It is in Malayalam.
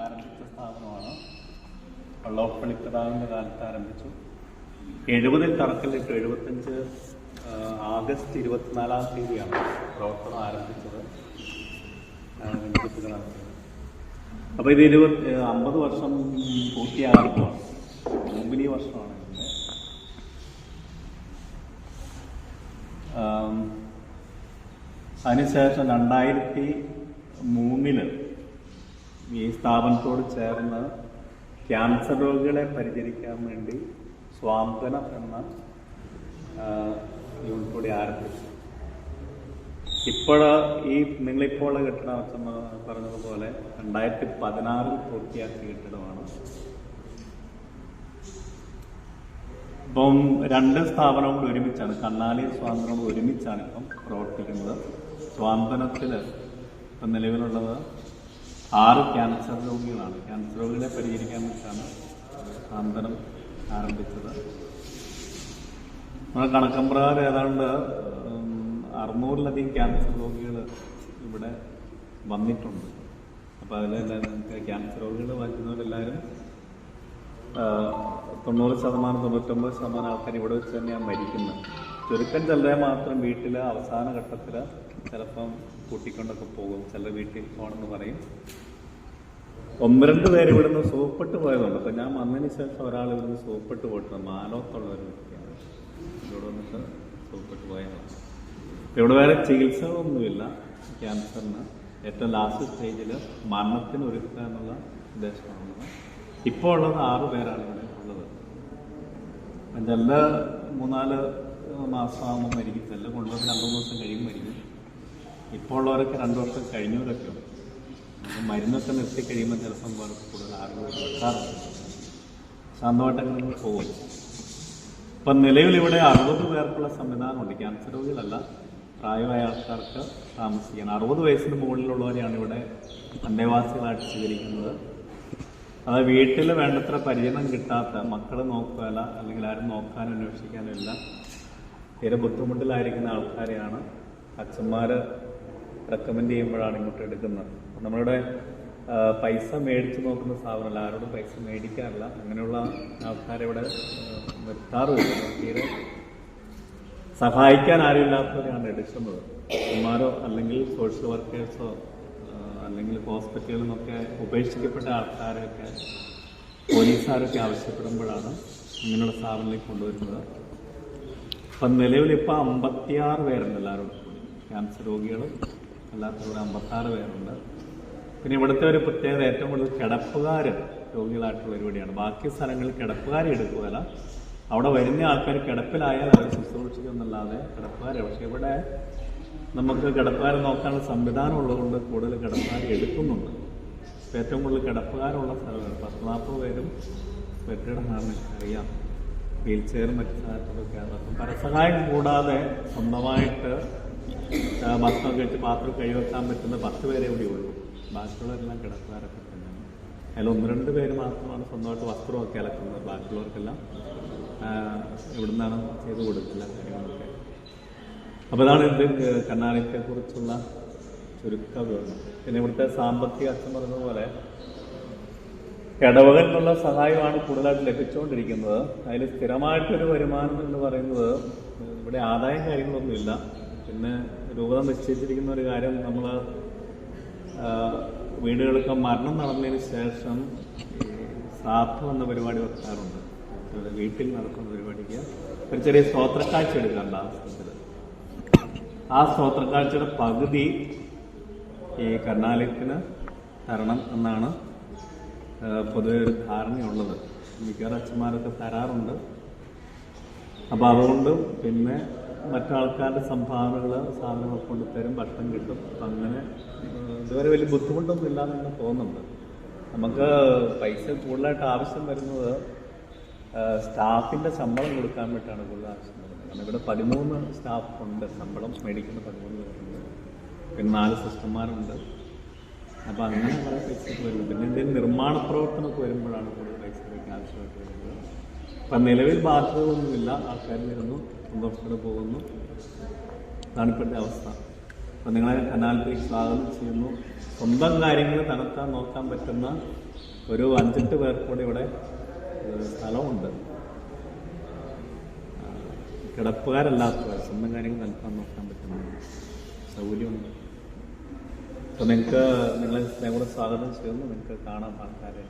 ആരംഭിച്ച സ്ഥാപനമാണ്. വള്ളോപ്പള്ളിക്കടാവിൻ്റെ കാലത്ത് ആരംഭിച്ചു. 70-ൽ തറക്കല്ലിട്ട് 75 ആഗസ്റ്റ് 24-ാം തീയതിയാണ് പ്രവർത്തനം ആരംഭിച്ചത്. അപ്പോൾ ഇത് 50 വർഷം പൂർത്തിയാകുമ്പോൾ ജൂബിലി വർഷമാണ് ഇതിൻ്റെ. അതിനുശേഷം 2003 ഈ സ്ഥാപനത്തോട് ചേർന്ന് ക്യാൻസർ രോഗികളെ പരിചരിക്കാൻ വേണ്ടി സ്വാന്തനം എന്ന യൂണിറ്റ് കൂടി ആരംഭിച്ചു. ഈ നിങ്ങളിപ്പോൾ കെട്ടിടം പറഞ്ഞതുപോലെ 2016 പൂർത്തിയാക്കിയ കെട്ടിടമാണ്. ഇപ്പം 2 സ്ഥാപനവും കൂടി ഒരുമിച്ചാണ്, കണ്ണാലി സ്വാന്തനവും ഒരുമിച്ചാണ് ഇപ്പം പ്രവർത്തിക്കുന്നത്. സ്വാന്തനത്തിൽ ഇപ്പം നിലവിലുള്ളത് 6 ക്യാൻസർ രോഗികളാണ്. ക്യാൻസർ രോഗികളെ പരിഹരിക്കാൻ വേണ്ടിയിട്ടാണ് സ്വാന്തനം ആരംഭിച്ചത്. നമ്മുടെ കണക്കമ്പ്രകാരം ഏതാണ്ട് 600-ലധികം ക്യാൻസർ രോഗികൾ ഇവിടെ വന്നിട്ടുണ്ട്. അപ്പോൾ അതിലെല്ലാവരും ക്യാൻസർ രോഗികൾ വഹിക്കുന്നവരെല്ലാവരും 90%, 99% ആൾക്കാർ ഇവിടെ വെച്ച് തന്നെയാണ് മരിക്കുന്നത്. ചുരുക്കം ചിലരെ മാത്രം വീട്ടിൽ അവസാന ഘട്ടത്തിൽ ചിലപ്പം കൂട്ടിക്കൊണ്ടൊക്കെ പോകും. ചിലർ വീട്ടിൽ പോകണമെന്ന് പറയും. 1-2 പേര് ഇവിടുന്ന് സുഖപ്പെട്ട് പോയതുണ്ട്. അപ്പം ഞാൻ വന്നതിന് ശേഷം ഒരാൾ ഇവിടുന്ന് സുഖപ്പെട്ട് പോയിട്ടുണ്ട്. മാലോത്തുള്ള ഒരു വ്യക്തിയാണ് ഇവിടെ വന്നിട്ട് സുഖപ്പെട്ട് പോയതാണ്. ഇവിടെ വേറെ ചികിത്സകളൊന്നുമില്ല ക്യാൻസറിന്. ഏറ്റവും ലാസ്റ്റ് സ്റ്റേജിൽ മരണത്തിന് ഒരുക്കുക എന്നുള്ള ഉദ്ദേശമാണുള്ളത്. ഇപ്പോൾ ഉള്ളത് 6 പേരാണ് ഇവിടെ ഉള്ളത്. ചില 3-4 മാസമാകുമ്പോൾ മരിക്കും, ചില കൊണ്ടുവന്ന് 2-3 ദിവസം കഴിയുമ്പോൾ മരിക്കും. ഇപ്പോൾ ഉള്ളവരൊക്കെ 2 വർഷം കഴിഞ്ഞവരൊക്കെ ഉണ്ട്. മരുന്നൊക്കെ നിർത്തി കഴിയുമ്പോൾ ചിലപ്പം കൂടുതൽ ആളുകൾ വെക്കാറുണ്ട്. ശാന്തമായിട്ടങ്ങനെ പോകും. ഇപ്പം നിലവിൽ ഇവിടെ 60 പേർക്കുള്ള സംവിധാനമുണ്ട്. ക്യാൻസർ രോഗികളല്ല, പ്രായമായ ആൾക്കാർക്ക് താമസിക്കാൻ. 60 വയസ്സിന് മുകളിലുള്ളവരെയാണ് ഇവിടെ അന്തേവാസികളായിട്ട് സ്വീകരിക്കുന്നത്. അത് വീട്ടിൽ വേണ്ടത്ര പരിചരണം കിട്ടാത്ത മക്കളെ നോക്കുകയല്ല, അല്ലെങ്കിൽ ആരും നോക്കാനും അന്വേഷിക്കാനും ഇല്ല, തീരെ ബുദ്ധിമുട്ടിലായിരിക്കുന്ന ആൾക്കാരെയാണ് അച്ഛന്മാർ റെക്കമെൻഡ് ചെയ്യുമ്പോഴാണ് ഇങ്ങോട്ട് എടുക്കുന്നത്. നമ്മളിവിടെ പൈസ മേടിച്ച് നോക്കുന്ന സ്ഥാപനമല്ല, ആരോടും പൈസ മേടിക്കാറില്ല. അങ്ങനെയുള്ള ആൾക്കാരെ ഇവിടെ നിർത്താറുമില്ല. തീരെ സഹായിക്കാൻ ആരുമില്ലാത്തവരെയാണ് എടുക്കുന്നത്. അച്ഛന്മാരോ അല്ലെങ്കിൽ സോഷ്യൽ വർക്കേഴ്സോ അല്ലെങ്കിൽ ഹോസ്പിറ്റലിൽ നിന്നൊക്കെ ഉപേക്ഷിക്കപ്പെട്ട ആൾക്കാരൊക്കെ പോലീസുകാരൊക്കെ ആവശ്യപ്പെടുമ്പോഴാണ് ഇങ്ങനെയുള്ള സ്ഥാപനത്തിലേക്ക് കൊണ്ടുവരുന്നത്. അപ്പം നിലവിലിപ്പോൾ 56 പേരുണ്ട് എല്ലാവരോടും കൂടി. ക്യാൻസർ രോഗികളും അല്ലാത്തവരുടെ 56 പേരുണ്ട്. പിന്നെ ഇവിടുത്തെ ഒരു പ്രത്യേകത, ഏറ്റവും കൂടുതൽ കിടപ്പുകാർ രോഗികളായിട്ടുള്ള പരിപാടിയാണ്. ബാക്കി സ്ഥലങ്ങളിൽ കിടപ്പുകാരെ എടുക്കുകയല്ല, അവിടെ വരുന്ന ആൾക്കാർ കിടപ്പിലായാൽ അവർ ശുശ്രൂഷിക്കുന്നല്ലാതെ കിടപ്പുകാരെ. പക്ഷെ ഇവിടെ നമുക്ക് കിടപ്പുകാരെ നോക്കാനുള്ള സംവിധാനം ഉള്ളതുകൊണ്ട് കൂടുതൽ കിടപ്പുകാരെ എടുക്കുന്നുണ്ട്. ഏറ്റവും കൂടുതൽ കിടപ്പുകാരുള്ള സ്ഥലമാണ്. 10-40 പേരും വെറ്റിടമാണെന്ന് അറിയാം. വീൽ ചെയറും മറ്റു സാധനങ്ങളൊക്കെയാണ്. അപ്പം പരസഹായം കൂടാതെ സ്വന്തമായിട്ട് ഭക്ഷണം കഴിച്ച് പാത്രം കഴിവെക്കാൻ പറ്റുന്ന 10 പേരെ ഇവിടെ ഉള്ളൂ. ബാക്കിയുള്ളവരെല്ലാം കിടപ്പുകാരൊക്കെ തന്നെയാണ്. അതിൽ 1-2 പേര് മാത്രമാണ് സ്വന്തമായിട്ട് വസ്ത്രമൊക്കെ അലക്കുന്നത്. ബാക്കിയുള്ളവർക്കെല്ലാം ഇവിടുന്നാണ് ചെയ്ത് കൊടുക്കില്ല കാര്യങ്ങളൊക്കെ. അപ്പോൾ ഇതാണ് ഇത് കണ്ണാടിയെക്കുറിച്ചുള്ള ചുരുക്ക വിവരണം. പിന്നെ ഇവിടുത്തെ സാമ്പത്തിക അച്ഛൻ പറഞ്ഞതുപോലെ ഇടവകളിൽ നിന്നുള്ള സഹായമാണ് കൂടുതലായിട്ട് ലഭിച്ചുകൊണ്ടിരിക്കുന്നത്. അതിൽ സ്ഥിരമായിട്ടൊരു വരുമാനം എന്ന് പറയുന്നത് ഇവിടെ ആദായം കാര്യങ്ങളൊന്നുമില്ല. പിന്നെ രൂപത നിശ്ചയിച്ചിരിക്കുന്ന ഒരു കാര്യം, നമ്മൾ വീടുകൾക്ക് മരണം നടന്നതിന് ശേഷം ശ്രാദ്ധം എന്ന പരിപാടി വെക്കാറുണ്ട്. വീട്ടിൽ നടക്കുന്ന പരിപാടിക്ക് ഒരു ചെറിയ സ്തോത്രക്കാഴ്ച എടുക്കാറുണ്ട്. ആ സ്തോത്രക്കാഴ്ചയുടെ പകുതി ഈ കർണാലയത്തിന് തരണം എന്നാണ് പൊതുവെ ഒരു ധാരണയുള്ളത്. മിക്കവാറും അച്ഛന്മാരൊക്കെ തരാറുണ്ട്. അപ്പോൾ അതുകൊണ്ട് പിന്നെ മറ്റാൾക്കാരുടെ സംഭാവനകൾ സാധനങ്ങൾ കൊണ്ടുതരും, ഭക്ഷണം കിട്ടും. അപ്പം അങ്ങനെ ഇതുവരെ വലിയ ബുദ്ധിമുട്ടൊന്നും ഇല്ലാതെന്ന് തോന്നുന്നുണ്ട്. നമുക്ക് പൈസ കൂടുതലായിട്ട് ആവശ്യം വരുന്നത് സ്റ്റാഫിൻ്റെ ശമ്പളം കൊടുക്കാൻ വേണ്ടിയിട്ടാണ് കൂടുതൽ ആവശ്യം വരുന്നത്. കാരണം ഇവിടെ 13 സ്റ്റാഫുണ്ട്, ശമ്പളം മേടിക്കുന്ന 13 പേരുണ്ട്. പിന്നെ 4 സിസ്റ്റർമാരുണ്ട്. അപ്പോൾ അങ്ങനെ കുറേ പൈസയൊക്കെ വരുന്നത്. പിന്നെ എന്തെങ്കിലും നിർമ്മാണ പ്രവർത്തനമൊക്കെ വരുമ്പോഴാണ് കൂടുതൽ പൈസയൊക്കെ ആവശ്യമായിട്ട് വരുന്നത്. അപ്പം നിലവിൽ ബാധ്യതകളൊന്നുമില്ല. ആൾക്കാർ വരുന്നു, സന്തോഷത്തോടെ പോകുന്നു. അതാണ് ഇപ്പോഴത്തെ അവസ്ഥ. അപ്പോൾ നിങ്ങളെ കനാലിലേക്ക് സ്വാഗതം ചെയ്യുന്നു. സ്വന്തം കാര്യങ്ങൾ തനത്താൻ നോക്കാൻ പറ്റുന്ന ഒരു 5-8 പേർ കൂടി ഇവിടെ സ്ഥലമുണ്ട്. കിടപ്പുകാരല്ലാത്തവർ സ്വന്തം കാര്യങ്ങൾ തനത്താൻ നോക്കാൻ പറ്റുന്ന സൗകര്യമുണ്ട്. അപ്പോൾ നിങ്ങളെ കൂടെ സ്വാഗതം ചെയ്യുന്നു. നിങ്ങൾക്ക് കാണാം ആൾക്കാരെ.